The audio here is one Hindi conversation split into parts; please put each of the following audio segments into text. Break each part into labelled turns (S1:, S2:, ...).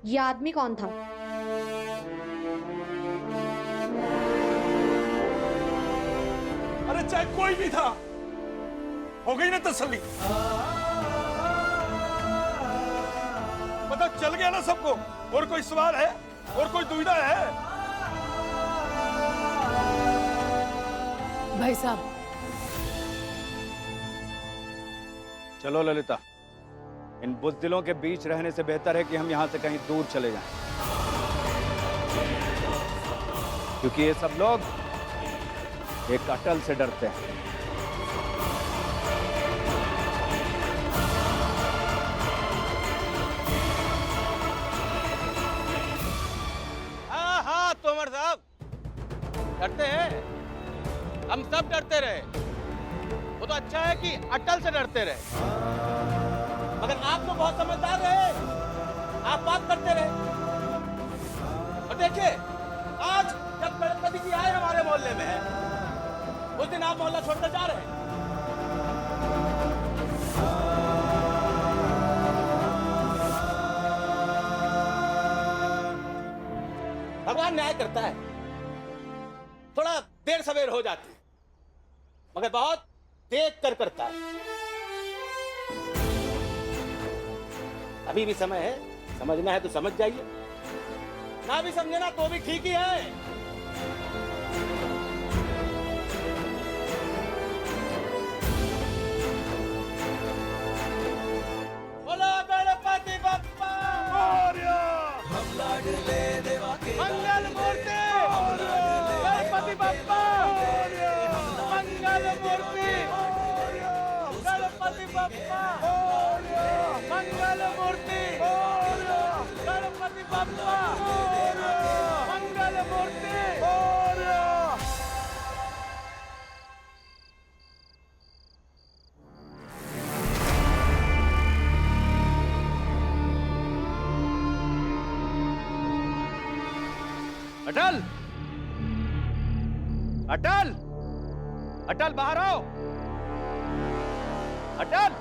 S1: ये आदमी कौन था?
S2: अरे चाहे कोई भी था, हो गई ना तसल्ली? पता चल गया ना सबको? और कोई सवाल है? और कोई दुविधा है?
S3: भाई साहब,
S4: चलो ललिता, इन बुज़दिलों के बीच रहने से बेहतर है कि हम यहां से कहीं दूर चले जाएं, क्योंकि ये सब लोग एक अटल से डरते हैं।
S5: हाँ हाँ तोमर साहब, डरते हैं, हम सब डरते रहे। वो तो अच्छा है कि अटल से डरते रहे, मगर आप तो बहुत समझदार रहे, आप बात करते रहे। और देखिए, आज जब गणपति जी आए हमारे मोहल्ले में, उस दिन आप मोहल्ला छोड़कर जा रहे हैं। भगवान न्याय करता है, थोड़ा देर सवेर हो जाती है, मगर बहुत देख कर करता है। अभी भी समय है, समझना है तो समझ जाइए, ना भी समझना तो भी ठीक ही है। बोलो गणपति बप्पा
S2: मोरया!
S5: मंगल मूर्ति, गणपति बप्पा मंगल मूर्ति, गणपति बप्पा मंगल मूर्ति, गणपति बप्पा मंगल मूर्ति।
S4: अटल, अटल, अटल बाहर आओ। अटल,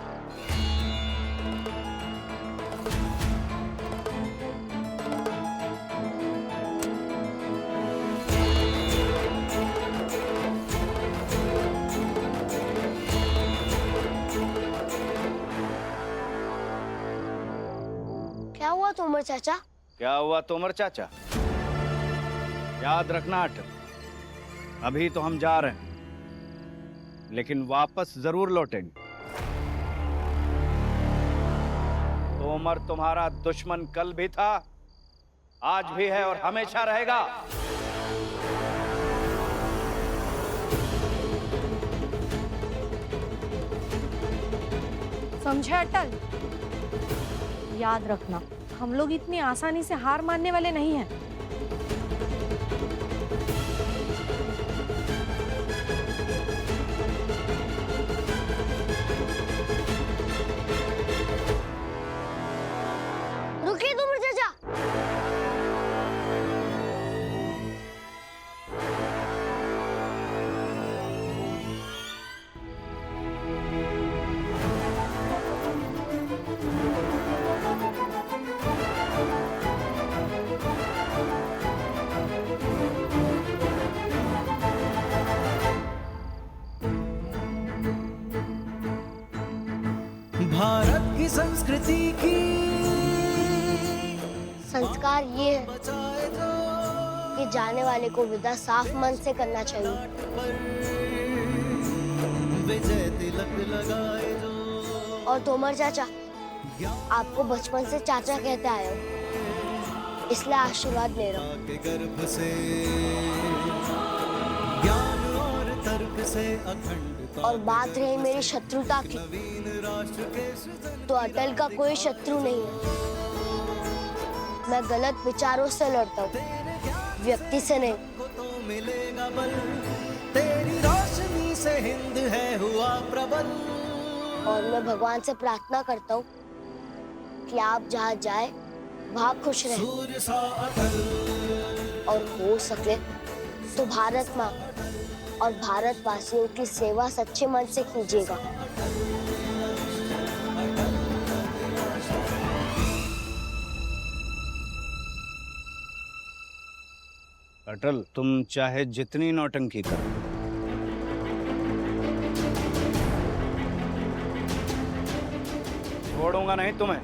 S6: क्या हुआ तोमर चाचा?
S4: क्या हुआ तोमर चाचा? याद रखना अटल, अभी तो हम जा रहे हैं, लेकिन वापस जरूर लौटेंगे। तोमर तुम्हारा दुश्मन कल भी था, आज भी है और हमेशा रहेगा।
S1: समझे अटल? याद रखना, हम लोग इतनी आसानी से हार मानने वाले नहीं हैं।
S6: रुकिए तोमर चाचा।
S7: भारत की संस्कृति की
S6: संस्कार ये है कि जाने वाले को विदा साफ मन से करना चाहिए।
S7: विजय तिलक लगाए जो।
S6: और तोमर चाचा, आपको बचपन से चाचा कहते आए हो, इसलिए आशीर्वाद ले रहा हूँ।
S7: के गर्भ से ज्ञान और तर्क से अखंड।
S6: और बात रही मेरी शत्रुता की,
S7: राष्ट्र के सृजन।
S6: तो अटल का कोई शत्रु नहीं है। मैं गलत विचारों से लड़ता हूँ, व्यक्ति से नहीं।
S7: तो मिलेगा बल, तेरी रोशनी से हिंद है हुआ प्रबल।
S6: और मैं भगवान से प्रार्थना करता हूँ कि आप जहाँ जाए वहाँ खुश रहें।
S7: सूर्य सा अटल।
S6: और हो सके तो भारत माँ और भारतवासियों की सेवा सच्चे मन से कीजिएगा।
S4: अटल, तुम चाहे जितनी नौटंकी करो, छोड़ूंगा नहीं तुम्हें।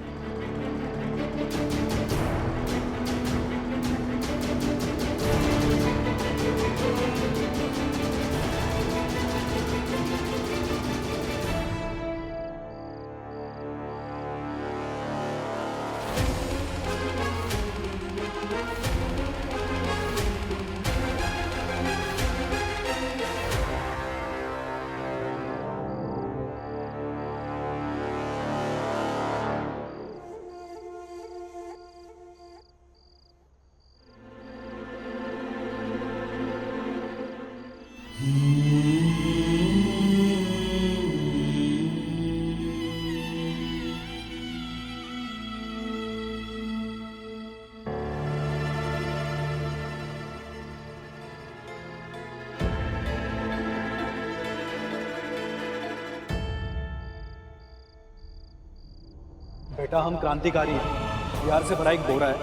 S3: बेटा, हम क्रांतिकारी हैं। बिहार से भरा एक बोरा है,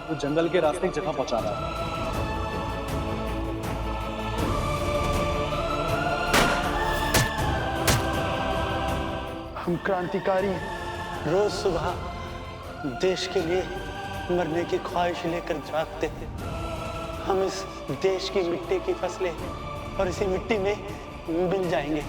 S3: वो जंगल के रास्ते एक जगह पहुंचा रहा है।
S8: हम क्रांतिकारी हैं। रोज सुबह देश के लिए मरने की ख्वाहिश लेकर जागते हैं। हम इस देश की मिट्टी की फसलें और इसी मिट्टी में मिल जाएंगे।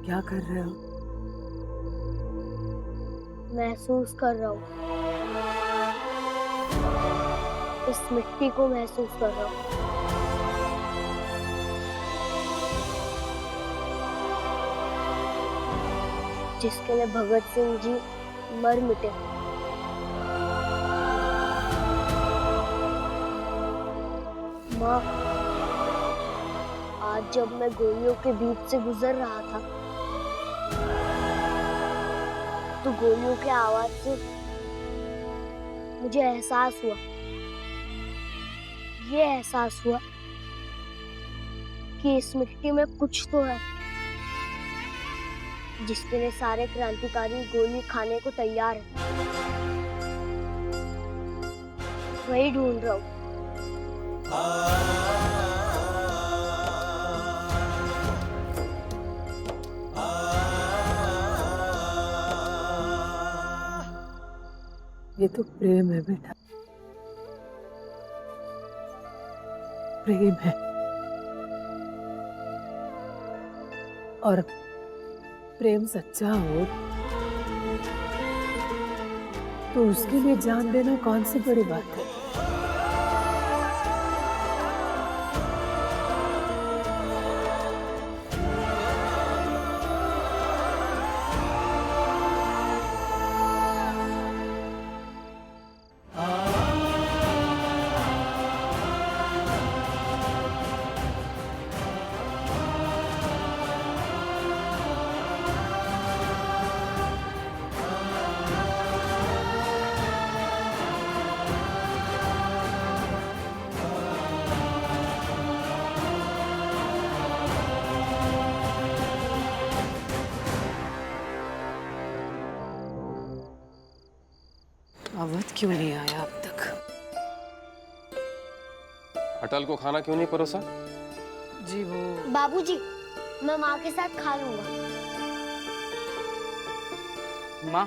S9: क्या कर रहे हो?
S6: महसूस कर रहा हूँ, इस मिट्टी को महसूस कर रहा हूँ। जिसके लिए भगत सिंह जी मर मिटे। माँ, आज जब मैं गोलियों के बीच से गुजर रहा था, तो गोलियों के आवाज से मुझे एहसास हुआ, ये एहसास हुआ कि इस मिट्टी में कुछ तो है, जिसके लिए सारे क्रांतिकारी गोली खाने को तैयार हैं। वही ढूंढ रहा हूँ।
S9: ये तो प्रेम है बेटा, प्रेम है। और प्रेम सच्चा हो तो उसके लिए जान देना कौन सी बड़ी बात है। अवध क्यों नहीं आया अब तक?
S10: अटल को खाना क्यों नहीं परोसा?
S9: जी वो
S6: बाबूजी, मैं माँ के साथ खा लूंगा।
S11: माँ,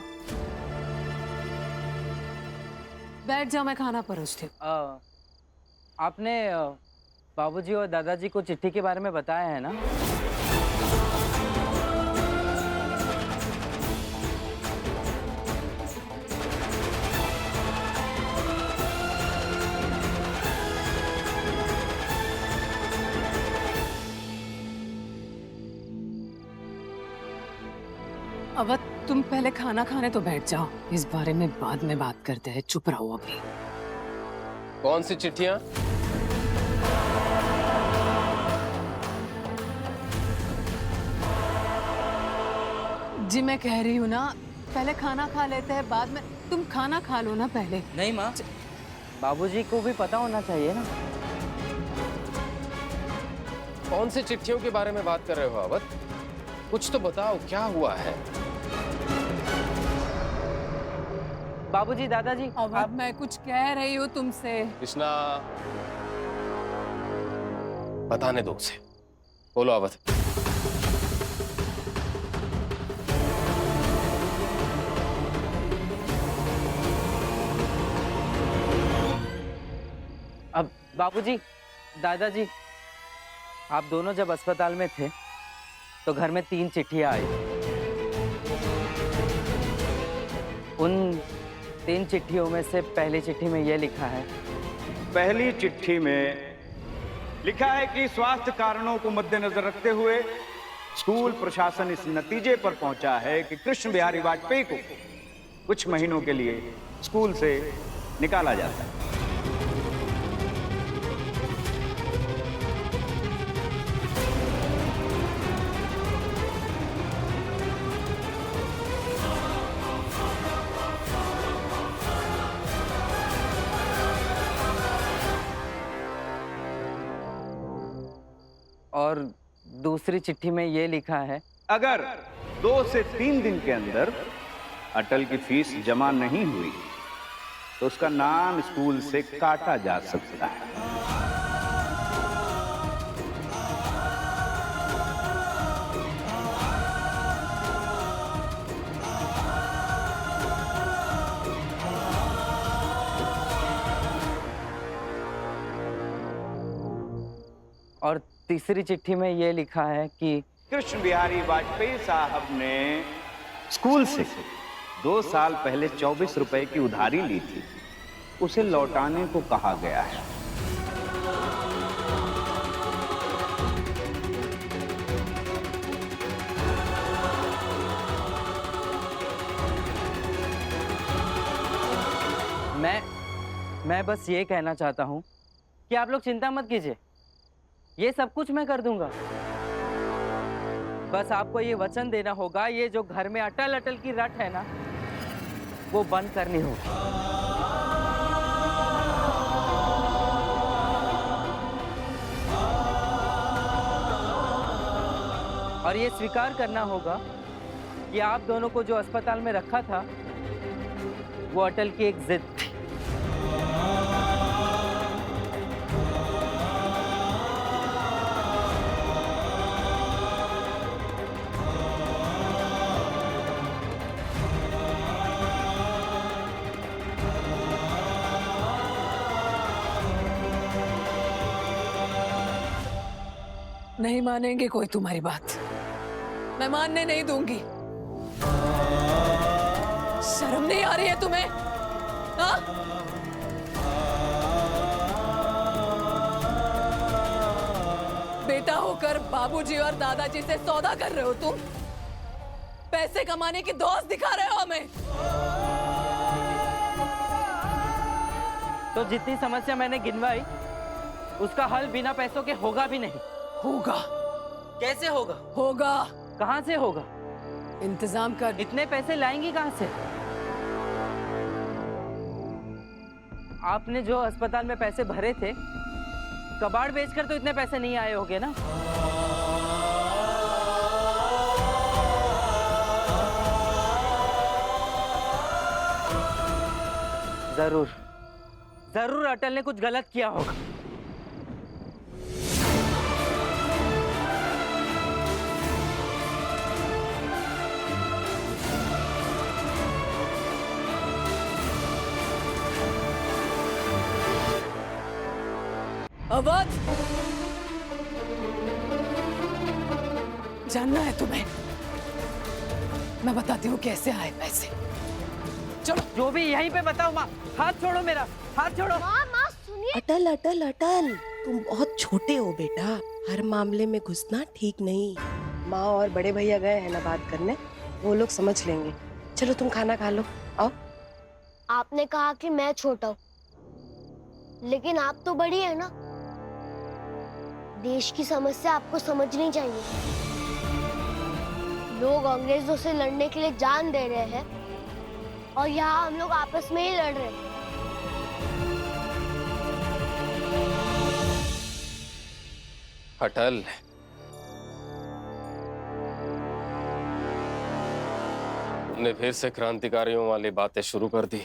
S9: बैठ जाओ, मैं खाना परोसती हूँ।
S11: आपने बाबूजी और दादाजी को चिट्ठी के बारे में बताया है ना?
S9: अवध, तुम पहले खाना खाने तो बैठ जाओ, इस बारे में बाद में बात करते हैं, चुप रहो अभी।
S10: कौन सी चिट्ठियां?
S9: जी मैं कह रही हूँ ना, पहले खाना खा लेते हैं, बाद में तुम खाना खा लो ना पहले।
S11: नहीं माँ, बाबूजी को भी पता होना चाहिए ना।
S10: कौन सी चिट्ठियों के बारे में बात कर रहे हो अवध? कुछ तो बताओ, क्या हुआ है?
S11: बाबूजी, दादाजी,
S9: अब मैं कुछ कह रही हूँ तुमसे।
S10: कृष्णा, बताने दो उसे। बोलो अवध।
S11: अब बाबूजी, दादाजी, आप दोनों जब अस्पताल में थे तो घर में 3 चिट्ठियां आई। उन 3 चिट्ठियों में से पहली चिट्ठी में यह लिखा है।
S4: पहली चिट्ठी में लिखा है कि स्वास्थ्य कारणों को मद्देनजर रखते हुए स्कूल प्रशासन इस नतीजे पर पहुंचा है कि कृष्ण बिहारी वाजपेयी को कुछ महीनों के लिए स्कूल से निकाला जाता है।
S11: और दूसरी चिट्ठी में ये लिखा है,
S4: अगर 2 से 3 दिन के अंदर अटल की फीस जमा नहीं हुई तो उसका नाम स्कूल से काटा जा सकता है।
S11: और तीसरी चिट्ठी में ये लिखा है कि
S4: कृष्ण बिहारी वाजपेयी साहब ने स्कूल से 2 साल पहले 24 रुपए की उधारी ली थी, उसे लौटाने को कहा गया है।
S11: मैं बस ये कहना चाहता हूँ कि आप लोग चिंता मत कीजिए, ये सब कुछ मैं कर दूंगा। बस आपको ये वचन देना होगा, ये जो घर में अटल अटल की रट है ना, वो बंद करनी होगी। और ये स्वीकार करना होगा कि आप दोनों को जो अस्पताल में रखा था वो अटल की एक जिद थी।
S9: नहीं मानेंगे कोई तुम्हारी बात, मैं मानने नहीं दूंगी। शर्म नहीं आ रही है तुम्हें? हाँ? बेटा होकर बाबूजी और दादाजी से सौदा कर रहे हो तुम, पैसे कमाने की दोस्त दिखा रहे हो हमें।
S11: तो जितनी समस्या मैंने गिनवाई उसका हल बिना पैसों के होगा भी नहीं।
S9: होगा।
S11: कैसे होगा?
S9: होगा।
S11: कहां से होगा?
S9: इंतजाम कर।
S11: इतने पैसे लाएंगी कहां से? आपने जो अस्पताल में पैसे भरे थे, कबाड़ बेचकर तो इतने पैसे नहीं आए होंगे ना? जरूर जरूर अटल ने कुछ गलत किया होगा।
S9: अवध, जानना है तुम्हें? मैं बताती हूँ कैसे आए पैसे। चलो।
S11: जो भी यहीं पे बताओ। माँ, हाथ छोड़ो मेरा, हाथ छोड़ो।
S6: माँ सुनिए।
S12: अटल अटल अटल, तुम बहुत छोटे हो बेटा, हर मामले में घुसना ठीक नहीं। माँ और बड़े भैया गए हैं ना बात करने, वो लोग समझ लेंगे। चलो तुम खाना खा लो, आओ।
S6: आपने कहा कि मैं छोटा हूँ, लेकिन आप तो बड़ी है ना। देश की समस्या आपको समझनी चाहिए। लोग अंग्रेजों से लड़ने के लिए जान दे रहे हैं और यहाँ हम लोग आपस में ही लड़ रहे हैं।
S10: अटल, तुमने फिर से क्रांतिकारियों वाली बातें शुरू कर दी।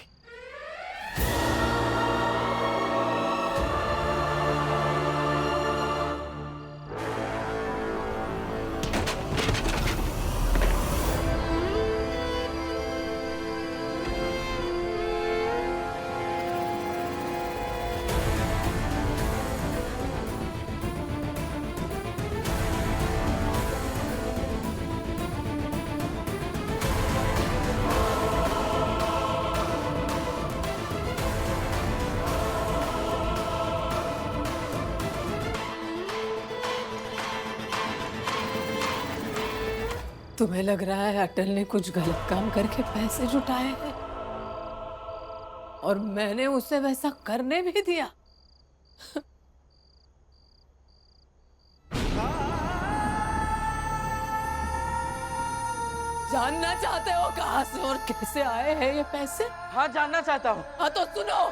S9: तुम्हें लग रहा है अटल ने कुछ गलत काम करके पैसे जुटाए हैं और मैंने उसे वैसा करने भी दिया? जानना चाहते हो कहां से और कैसे आए हैं ये पैसे?
S11: हाँ, जानना चाहता हूँ।
S9: हाँ तो सुनो,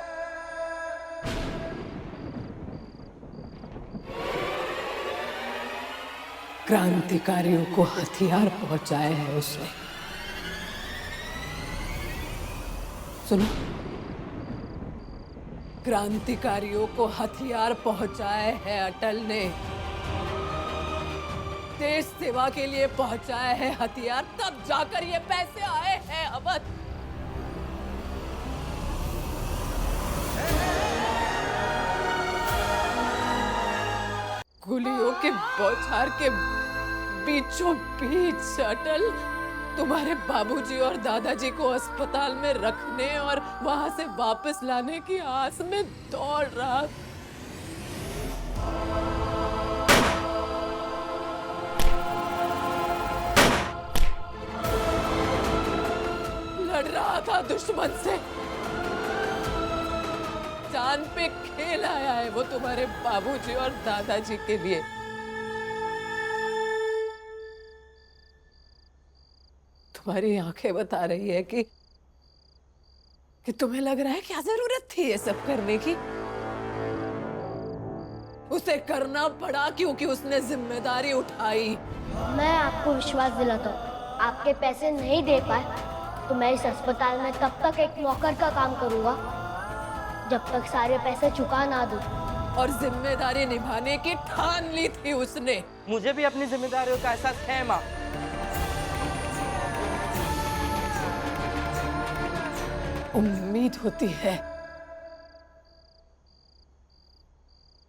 S9: क्रांतिकारियों को हथियार पहुंचाए हैं उसने। सुनो, क्रांतिकारियों को हथियार पहुंचाए हैं अटल ने। देश सेवा के लिए पहुंचाए हैं हथियार, तब जाकर ये पैसे आए हैं अवध। गोलियों के बौछार के बीचों बीच अटल तुम्हारे बाबूजी और दादाजी को अस्पताल में रखने और वहां से वापस लाने की आस में दौड़ रहा। लड़ रहा था दुश्मन से। जान पे खेल आया है वो तुम्हारे बाबूजी और दादाजी के लिए। तुम्हारी आंखें बता रही है कि तुम्हें लग रहा है क्या जरूरत थी ये सब करने की। उसे करना पड़ा क्योंकि उसने जिम्मेदारी उठाई।
S6: मैं आपको विश्वास दिलाता हूँ, आपके पैसे नहीं दे पाए तो मैं इस अस्पताल में तब तक एक नौकर का काम करूंगा जब तक सारे पैसे चुका ना दूं।
S9: और जिम्मेदारी निभाने की ठान ली थी उसने।
S11: मुझे भी अपनी जिम्मेदारियों का एहसास है माँ।
S9: उम्मीद होती है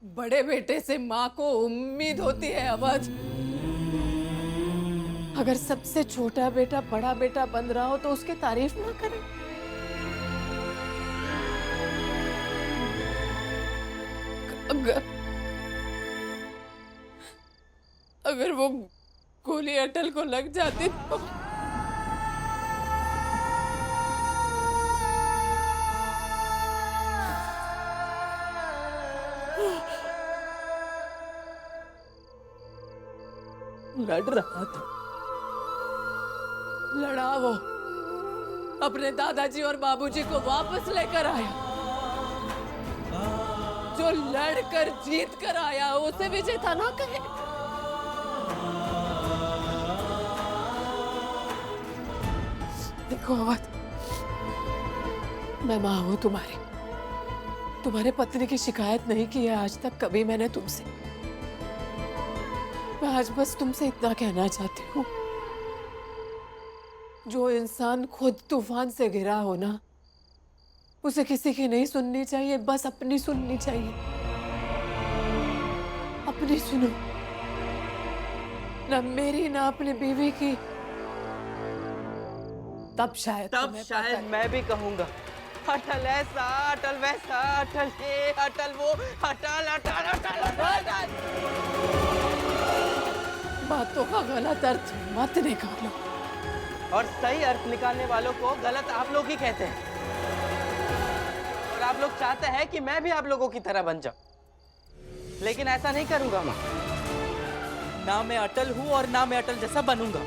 S9: बड़े बेटे से माँ को उम्मीद होती है अवध। अगर सबसे छोटा बेटा बड़ा बेटा बन रहा हो तो उसकी तारीफ ना करें। अगर वो गोली अटल को लग जाती तो लड़ रहा था, लड़ा वो, अपने दादाजी और बाबूजी को वापस लेकर आया। जो लड़कर जीत कर आया उसे विजेता ना कहे। देखो अवध, मैं मां हूं तुम्हारी। तुम्हारे पत्नी की शिकायत नहीं की है आज तक कभी मैंने तुमसे। मैं आज बस तुमसे इतना कहना चाहती हूँ, जो इंसान खुद तूफान से घिरा हो ना, उसे किसी की नहीं सुननी चाहिए, बस अपनी सुननी चाहिए। अपनी सुनो, ना मेरी ना अपनी बीवी की। तब शायद
S11: मैं भी कहूंगा, अटल ऐसा, अटल वैसा, अटल ये, अटल वो, अटल अटल अटल अटल।
S9: बातों का गलत अर्थ मत निकालो।
S11: और सही अर्थ निकालने वालों को गलत आप लोग ही कहते हैं। और आप लोग चाहते हैं कि मैं भी आप लोगों की तरह बन जाऊं, लेकिन ऐसा नहीं करूंगा मैं। ना मैं अटल हूं और ना मैं अटल जैसा बनूंगा।